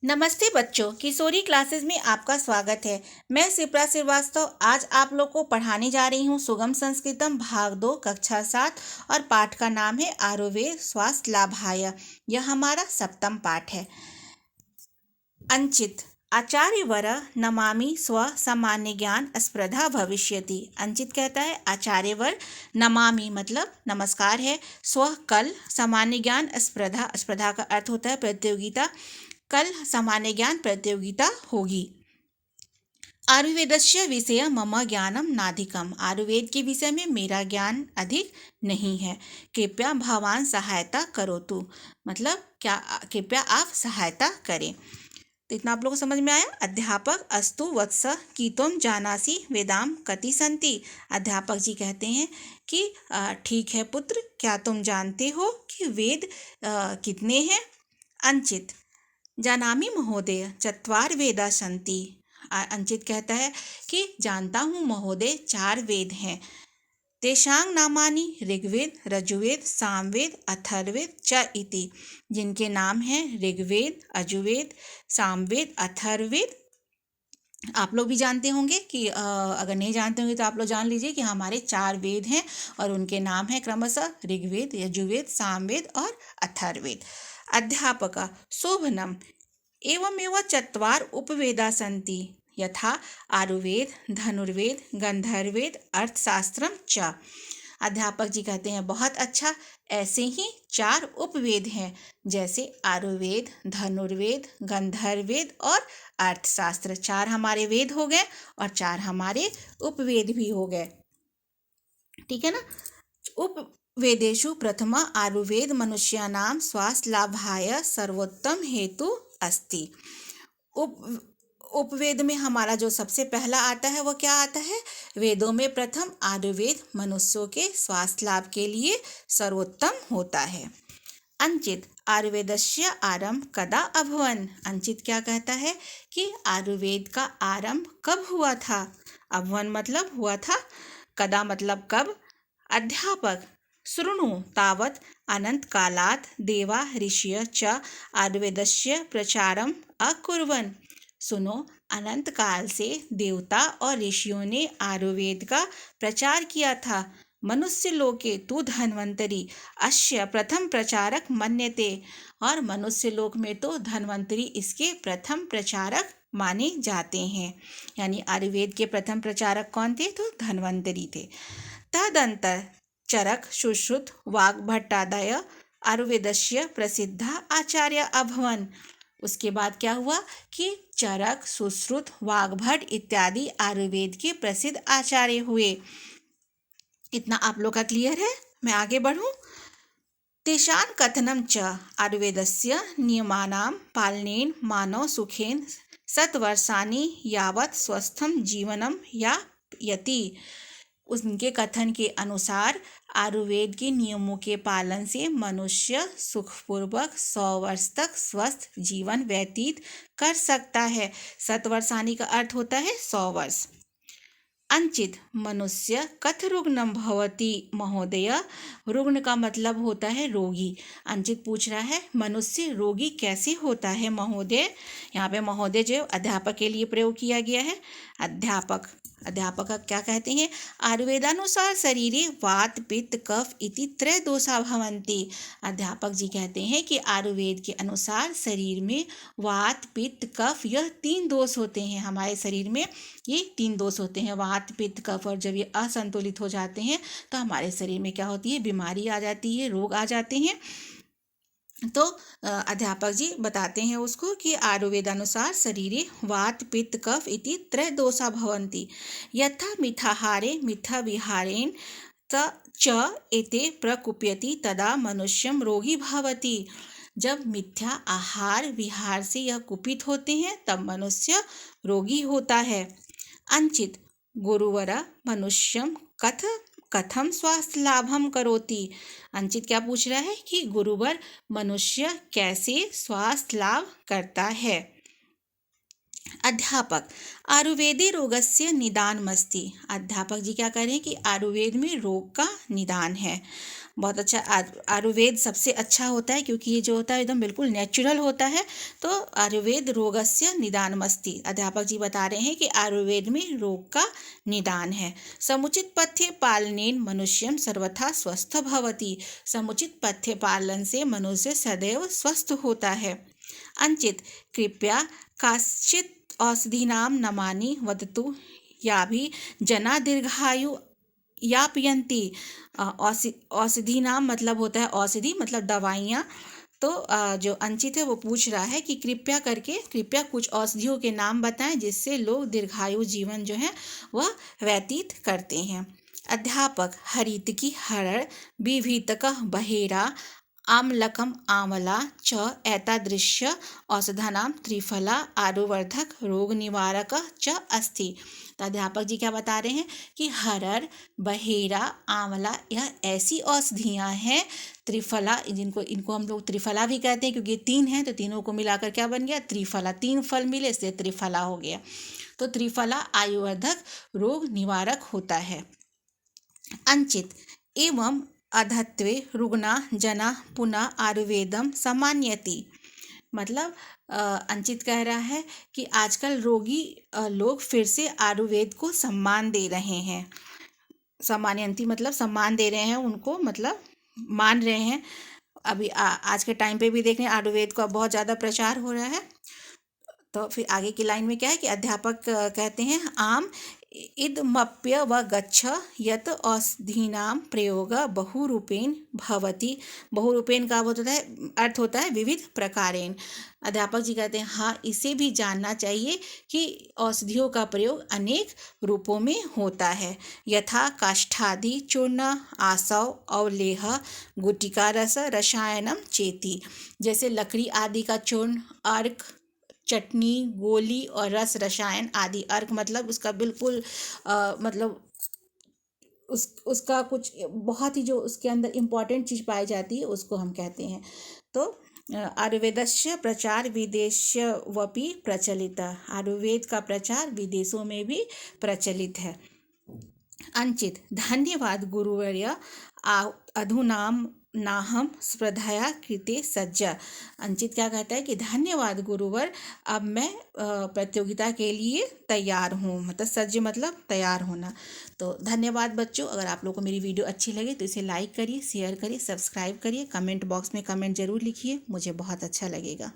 नमस्ते बच्चों, किशोरी क्लासेस में आपका स्वागत है। मैं शिप्रा श्रीवास्तव आज आप लोग को पढ़ाने जा रही हूँ सुगम संस्कृतम भाग 2 कक्षा 7 और पाठ का नाम है आयुर्वेद स्वास्थ्य लाभाय। यह हमारा 7वां पाठ है। अंचित आचार्यवर नमामि स्व सामान्य ज्ञान स्पर्धा भविष्यति। अंचित कहता है आचार्यवर नमामि मतलब नमस्कार है, स्व कल सामान्य ज्ञान स्पर्धा, स्पर्धा का अर्थ होता है प्रतियोगिता, कल सामान्य ज्ञान प्रतियोगिता होगी। आयुर्वेदस्य विषय मम ज्ञानम नाधिकम। आयुर्वेद के विषय में मेरा ज्ञान अधिक नहीं है। कृपया भवान सहायता करो तू मतलब क्या, कृपया आप सहायता करें। तो इतना आप लोगों को समझ में आया। अध्यापक अस्तु वत्स की तुम जानासी वेदाम कति संति। अध्यापक जी कहते हैं कि ठीक है पुत्र, क्या तुम जानते हो कि वेद कितने हैं। अंचित जानामि महोदय चत्वार वेदा सन्ति। अंचित कहता है कि जानता हूँ महोदय 4 वेद हैं। तेषां नामानि ऋग्वेद यजुर्वेद सामवेद अथर्ववेद च इति। जिनके नाम हैं ऋग्वेद यजुर्वेद सामवेद अथर्ववेद। आप लोग भी जानते होंगे कि अगर नहीं जानते होंगे तो आप लोग जान लीजिए कि हमारे 4 वेद हैं और उनके नाम हैं क्रमशः ऋग्वेद यजुर्वेद सामवेद और अथर्ववेद। अध्यापक शोभनम एवमेव 4 उपवेदा सन्ति यथा आयुर्वेद धनुर्वेद गंधर्ववेद अर्थशास्त्रम च। अध्यापक जी कहते हैं बहुत अच्छा, ऐसे ही 4 उपवेद हैं जैसे आयुर्वेद धनुर्वेद गंधर्ववेद और अर्थशास्त्र। 4 हमारे वेद हो गए और 4 हमारे उपवेद भी हो गए, ठीक है ना। उपवेदेषु प्रथमा आयुर्वेद मनुष्याणां स्वास्थ्य लाभाय सर्वोत्तम हेतु अस्ति। उपवेद में हमारा जो सबसे पहला आता है वो क्या आता है, वेदों में प्रथम आयुर्वेद मनुष्यों के स्वास्थ्य लाभ के लिए सर्वोत्तम होता है। अंचित आयुर्वेदस्य आरंभ कदा अभवन। अंचित क्या कहता है कि आयुर्वेद का आरंभ कब हुआ था। अभवन मतलब हुआ था, कदा मतलब कब। अध्यापक शृणु तावत् अनंत कालात् देवा ऋषय च आयुर्वेदस्य प्रचारम अकुर्वन्। सुनो, अनंत काल से देवता और ऋषियों ने आयुर्वेद का प्रचार किया था। मनुष्य लोके तु धन्वंतरी अस्य प्रथम प्रचारक मन्यते। और मनुष्य लोक में तो धन्वंतरी इसके प्रथम प्रचारक माने जाते हैं। यानी आयुर्वेद के प्रथम प्रचारक कौन थे, तो धन्वंतरी थे। तदंतर चरक सुश्रुत वाग्भट्टादय आयुर्वेदस्य प्रसिद्धा आचार्य अभवन। उसके बाद क्या हुआ कि चरक सुश्रुत वाग्भट इत्यादि आयुर्वेद के प्रसिद्ध आचार्य हुए। इतना आप लोग का क्लियर है। मैं आगे बढ़ूं। तेषां कथनं च आयुर्वेदस्य नियमानां पालनेन मानव सुखेन 100 वर्षाणि यावत् स्वस्थं जीवनं यापयति। उनके कथन के अनुसार आयुर्वेद के नियमों के पालन से मनुष्य सुखपूर्वक 100 वर्ष तक स्वस्थ जीवन व्यतीत कर सकता है। 100 वर्षाणि का अर्थ होता है 100 वर्ष। अंचित मनुष्य कथ रुग्णम भवति महोदय। रुग्ण का मतलब होता है रोगी। अंचित पूछ रहा है मनुष्य रोगी कैसे होता है महोदय। यहाँ पे महोदय जो अध्यापक के लिए प्रयोग किया गया है। अध्यापक क्या कहते हैं, आयुर्वेदानुसार शरीरे वात पित्त कफ इति त्रय दोषा भवन्ति। अध्यापक जी कहते हैं कि आयुर्वेद के अनुसार शरीर में वात पित्त कफ यह 3 दोष होते हैं। हमारे शरीर में ये 3 दोष होते हैं, वात पित्त कफ। और जब ये असंतुलित हो जाते हैं तो हमारे शरीर में क्या होती है, बीमारी आ जाती है, रोग आ जाते हैं। तो अध्यापक जी बताते हैं उसको कि आयुर्वेदानुसार शरीरे वात पित्त कफ इति त्रय दोषा भवन्ति यथा मिथ्याहारे मिथ्या विहारेण च एते प्रकुप्यति तदा मनुष्यम रोगी भवति। जब मिथ्या आहार विहार से यह कुपित होते हैं तब मनुष्य रोगी होता है। अंचित गुरुवर मनुष्यम कथम स्वास्थ्य लाभम करोति। अंचित क्या पूछ रहा है कि गुरुवर मनुष्य कैसे स्वास्थ्य लाभ करता है। अध्यापक आयुर्वेदे रोगस्य निदानमस्ति। अध्यापक जी क्या कह रहे हैं कि आयुर्वेद में रोग का निदान है। बहुत अच्छा आयुर्वेद सबसे अच्छा होता है, क्योंकि ये जो होता है एकदम बिल्कुल नेचुरल होता है। तो आयुर्वेद रोगस्य निदानमस्ति, अध्यापक जी बता रहे हैं कि आयुर्वेद में रोग का निदान है। समुचित पथ्य पालनेन मनुष्यम सर्वथा स्वस्थ भवति, समुचित पथ्य पालन से मनुष्य सदैव स्वस्थ होता है। अंचित कृपया काश्चित औषधीनां नामानि वदतु याभिः जना दीर्घायु यापयन्ति। औषधि नाम मतलब होता है औषधि मतलब दवाइयाँ। तो जो अंचित है वो पूछ रहा है कि कृपया कुछ औषधियों के नाम बताएं जिससे लोग दीर्घायु जीवन जो है वह व्यतीत करते हैं। अध्यापक हरितकी हरड़ विभीतकः बहेरा आम्लकम आंवला च एतादृश्य औषधानां त्रिफला आयुर्वर्धक रोग निवारक च अस्ति। तो अध्यापक जी क्या बता रहे हैं कि हरड़, बहेरा, आंवला यह ऐसी औषधियाँ हैं त्रिफला, इनको हम लोग त्रिफला भी कहते हैं, क्योंकि 3 हैं तो तीनों को मिलाकर क्या बन गया त्रिफला, 3 फल मिले इसलिए त्रिफला हो गया। तो त्रिफला आयुर्वर्धक रोग निवारक होता है। अंचित एवं अधत्वे रुग्णा जना पुनः आयुर्वेदम सामान्यति, मतलब अंचित कह रहा है कि आजकल रोगी लोग फिर से आयुर्वेद को सम्मान दे रहे हैं। सामान्यंती मतलब सम्मान दे रहे हैं उनको, मतलब मान रहे हैं। अभी आज के टाइम पे भी देख रहे हैं आयुर्वेद का बहुत ज़्यादा प्रचार हो रहा है। तो फिर आगे की लाइन में क्या है कि अध्यापक कहते हैं आम इदमप्य व गच्छ यत औषधीनां प्रयोग बहुरूपेण भवति। बहुरूपेण का होता है अर्थ होता है विविध प्रकारेण। अध्यापक जी कहते हैं हाँ, इसे भी जानना चाहिए कि औषधियों का प्रयोग अनेक रूपों में होता है। यथा काष्ठादि चूर्ण आसव अवलेह गुटिका रस रसायनम चेति, जैसे लकड़ी आदि का चूर्ण, अर्क, चटनी, गोली और रस रसायन आदि। अर्क मतलब उसका बिल्कुल मतलब उसका कुछ बहुत ही जो उसके अंदर इम्पॉर्टेंट चीज़ पाई जाती है उसको हम कहते हैं। तो आयुर्वेदस्य प्रचार विदेशवपि प्रचलित, आयुर्वेद का प्रचार विदेशों में भी प्रचलित है। अंचित धन्यवाद गुरुवर्य अधुनाम नाहम स्पर्धया कृते सज्जा। अंचित क्या कहता है कि धन्यवाद गुरुवर, अब मैं प्रतियोगिता के लिए तैयार हूँ, मतलब सज्ज मतलब तैयार होना। तो धन्यवाद बच्चों, अगर आप लोगों को मेरी वीडियो अच्छी लगे तो इसे लाइक करिए, शेयर करिए, सब्सक्राइब करिए, कमेंट बॉक्स में कमेंट जरूर लिखिए, मुझे बहुत अच्छा लगेगा।